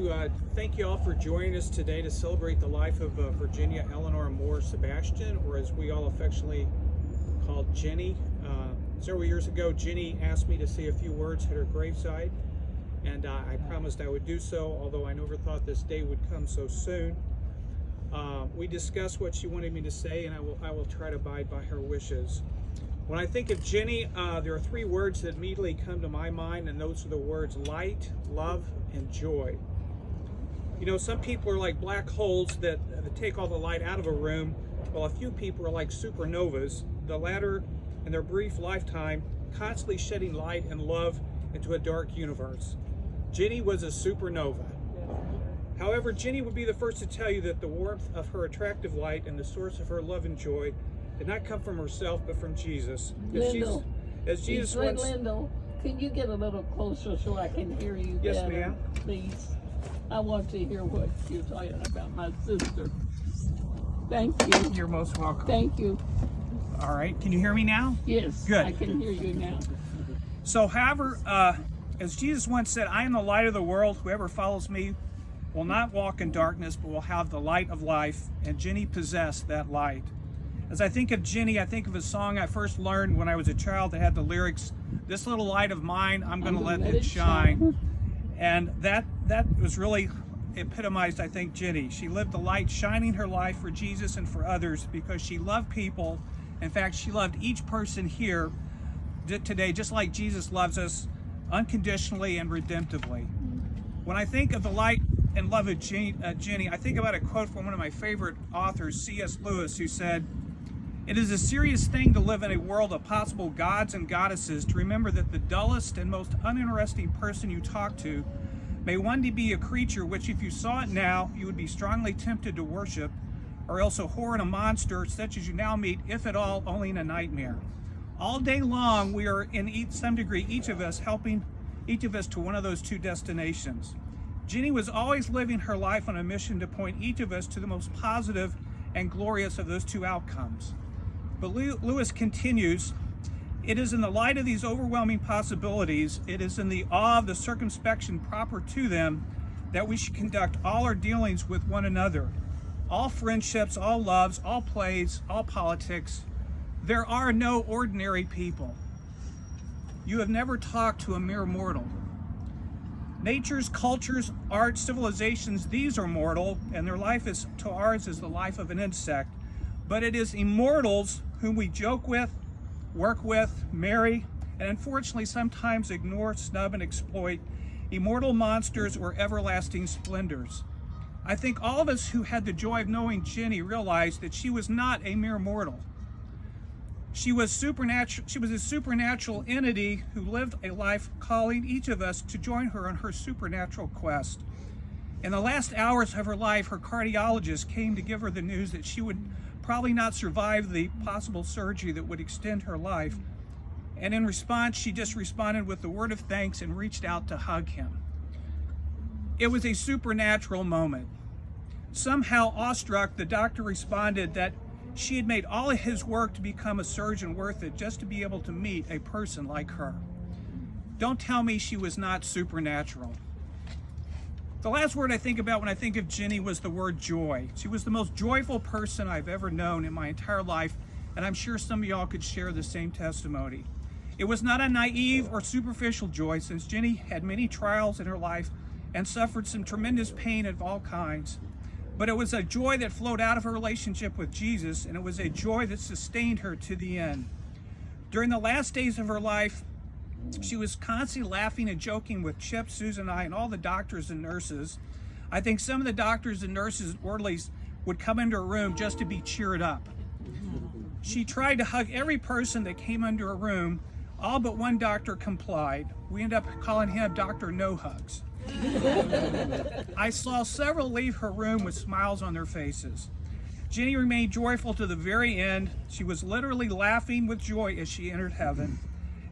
to thank you all for joining us today to celebrate the life of Virginia Eleanor Moore Sebastian, or as we all affectionately called Ginny. Several years ago, Ginny asked me to say a few words at her graveside, and I promised I would do so, although I never thought this day would come so soon. We discussed what she wanted me to say, and I will try to abide by her wishes. When I think of Ginny, there are three words that immediately come to my mind, and those are the words light, love, and joy. You know, some people are like black holes that take all the light out of a room, while a few people are like supernovas, the latter in their brief lifetime constantly shedding light and love into a dark universe. Ginny was a supernova. However, Ginny would be the first to tell you that the warmth of her attractive light and the source of her love and joy did not come from herself, but from Jesus. Lindell, once... Lindell, can you get a little closer so I can hear you Yes, better, ma'am. please? I want to hear what you're talking about my sister. Thank you. You're most welcome. Thank you. All right, can you hear me now? Yes, Good. I can hear you now. So, however, as Jesus once said, I am the light of the world. Whoever follows me will not walk in darkness, but will have the light of life. And Ginny possessed that light. As I think of Ginny, I think of a song I first learned when I was a child that had the lyrics, "This little light of mine, I'm going to let it shine." And that was really epitomized, I think, Ginny. She lived the light, shining her life for Jesus and for others because she loved people. In fact, she loved each person here today, just like Jesus loves us unconditionally and redemptively. When I think of the light and love of Ginny, I think about a quote from one of my favorite authors, C.S. Lewis, who said, "It is a serious thing to live in a world of possible gods and goddesses, to remember that the dullest and most uninteresting person you talk to may one day be a creature which, if you saw it now, you would be strongly tempted to worship, or else a horror and a monster such as you now meet, if at all, only in a nightmare. All day long, we are in some degree, each of us, helping each of us to one of those two destinations." Ginny was always living her life on a mission to point each of us to the most positive and glorious of those two outcomes. But Lewis continues, "It is in the light of these overwhelming possibilities, it is in the awe of the circumspection proper to them, that we should conduct all our dealings with one another, all friendships, all loves, all plays, all politics. There are no ordinary people. You have never talked to a mere mortal. Natures, cultures, arts, civilizations, these are mortal, and their life is to ours is the life of an insect. But it is immortals whom we joke with, work with, marry, and unfortunately sometimes ignore, snub, and exploit, immortal monsters or everlasting splendors. I think all of us who had the joy of knowing Ginny realized that she was not a mere mortal. She was supernatural. She was a supernatural entity who lived a life calling each of us to join her on her supernatural quest. In the last hours of her life, her cardiologist came to give her the news that she would probably not survive the possible surgery that would extend her life. And in response, she just responded with the word of thanks and reached out to hug him. It was a supernatural moment. Somehow awestruck, the doctor responded that she had made all of his work to become a surgeon worth it just to be able to meet a person like her. Don't tell me she was not supernatural. The last word I think about when I think of Ginny was the word joy. She was the most joyful person I've ever known in my entire life, and I'm sure some of y'all could share the same testimony. It was not a naive or superficial joy, since Ginny had many trials in her life and suffered some tremendous pain of all kinds. But it was a joy that flowed out of her relationship with Jesus, and it was a joy that sustained her to the end. During the last days of her life, she was constantly laughing and joking with Chip, Susan, and I, and all the doctors and nurses. I think some of the doctors and nurses and orderlies would come into her room just to be cheered up. She tried to hug every person that came into her room. All but one doctor complied. We ended up calling him Dr. No Hugs. I saw several leave her room with smiles on their faces. Ginny remained joyful to the very end. She was literally laughing with joy as she entered heaven.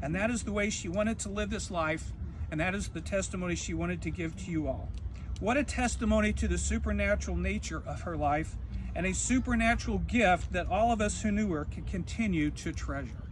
And that is the way she wanted to live this life, and that is the testimony she wanted to give to you all. What a testimony to the supernatural nature of her life, and a supernatural gift that all of us who knew her can continue to treasure.